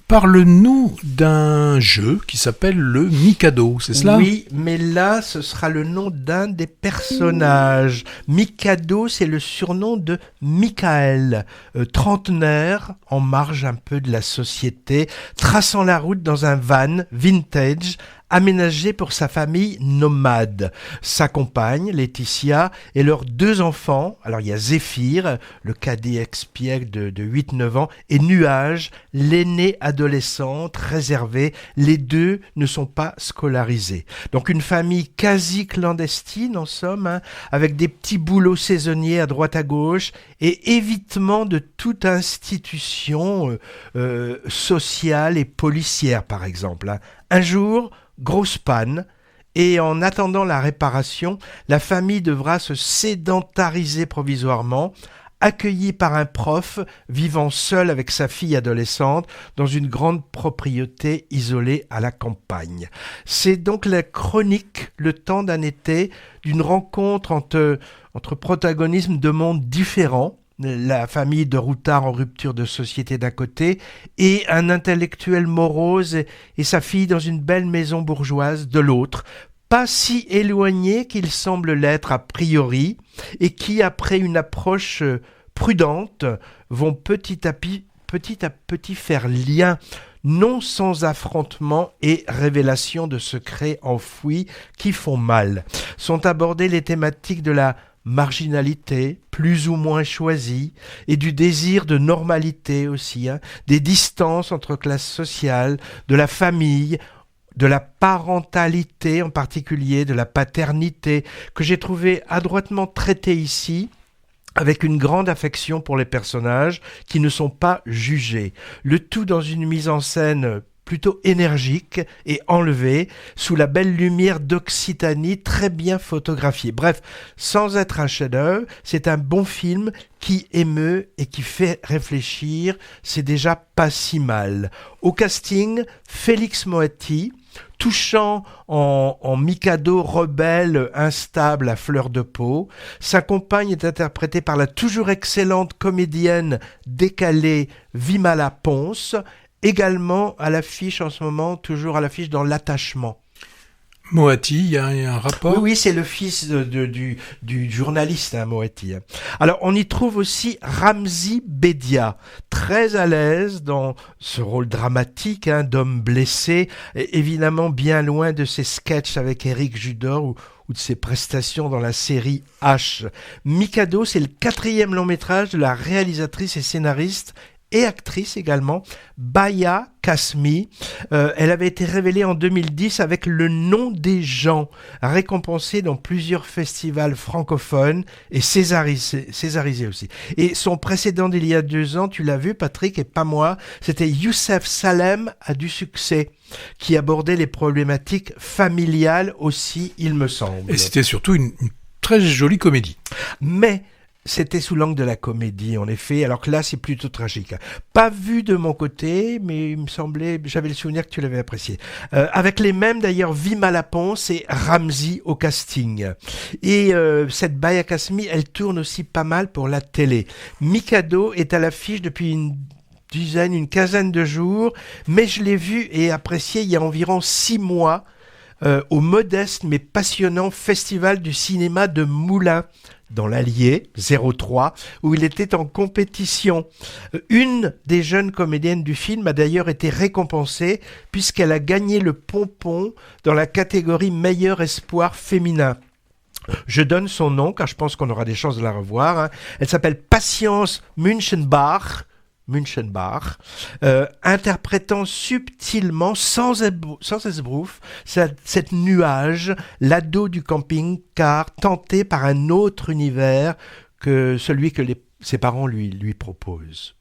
parle-nous d'un jeu qui s'appelle le Mikado, c'est cela ? Oui, mais là, ce sera le nom d'un des personnages. Mikado, c'est le surnom de Michael, trentenaire, en marge un peu de la société, traçant la route dans un van vintage, aménagé pour sa famille nomade. Sa compagne, Laetitia, et leurs 2 enfants, alors il y a Zéphyr, le cadet expiègle de 8-9 ans, et Nuage, l'aîné adolescente, réservée. Les 2 ne sont pas scolarisés. Donc une famille quasi clandestine, en somme, avec des petits boulots saisonniers à droite à gauche, et évitement de toute institution sociale et policière, par exemple. Un jour, grosse panne, et en attendant la réparation, la famille devra se sédentariser provisoirement, accueillie par un prof vivant seul avec sa fille adolescente dans une grande propriété isolée à la campagne. C'est donc la chronique, le temps d'un été, d'une rencontre entre protagonismes de mondes différents, la famille de Routard en rupture de société d'un côté, et un intellectuel morose et sa fille dans une belle maison bourgeoise de l'autre, pas si éloignés qu'il semble l'être a priori, et qui, après une approche prudente, vont petit à petit faire lien, non sans affrontement et révélation de secrets enfouis qui font mal. Sont abordées les thématiques de la marginalité, plus ou moins choisie, et du désir de normalité aussi, des distances entre classes sociales, de la famille, de la parentalité en particulier, de la paternité, que j'ai trouvé adroitement traitée ici, avec une grande affection pour les personnages qui ne sont pas jugés. Le tout dans une mise en scène plutôt énergique et enlevée, sous la belle lumière d'Occitanie, très bien photographiée. Bref, sans être un chef-d'œuvre, c'est un bon film qui émeut et qui fait réfléchir, c'est déjà pas si mal. Au casting, Félix Moati, touchant en Mikado rebelle, instable à fleur de peau. Sa compagne est interprétée par la toujours excellente comédienne décalée Vimala Ponce, également à l'affiche en ce moment, toujours à l'affiche dans L'attachement. Moati, il y a un rapport ? Oui, c'est le fils du journaliste, Moati. Alors, on y trouve aussi Ramzy Bedia, très à l'aise dans ce rôle dramatique d'homme blessé, et évidemment bien loin de ses sketchs avec Éric Judor ou de ses prestations dans la série H. Mikado, c'est le 4e long métrage de la réalisatrice et scénariste et actrice également, Baya Kasmi. Elle avait été révélée en 2010 avec Le Nom des gens, récompensée dans plusieurs festivals francophones et césarisée aussi. Et son précédent d'il y a 2 ans, tu l'as vu Patrick et pas moi, c'était Youssef Salem a du succès, qui abordait les problématiques familiales aussi, il me semble. Et c'était surtout une très jolie comédie. Mais c'était sous l'angle de la comédie, en effet, alors que là, c'est plutôt tragique. Pas vu de mon côté, mais il me semblait, j'avais le souvenir que tu l'avais apprécié. Avec les mêmes, d'ailleurs, Vimala Ponce et Ramzy au casting. Et cette Baya Kasmi, elle tourne aussi pas mal pour la télé. Mikado est à l'affiche depuis une quinzaine de jours, mais je l'ai vu et apprécié il y a environ 6 mois au modeste mais passionnant Festival du cinéma de Moulins, dans l'Allier, 03, où il était en compétition. Une des jeunes comédiennes du film a d'ailleurs été récompensée puisqu'elle a gagné le pompon dans la catégorie meilleur espoir féminin. Je donne son nom car je pense qu'on aura des chances de la revoir. Elle s'appelle Patience Münchenbach, interprétant subtilement, sans esbrouf, cette nuage, l'ado du camping-car, tenté par un autre univers que celui que ses parents lui proposent.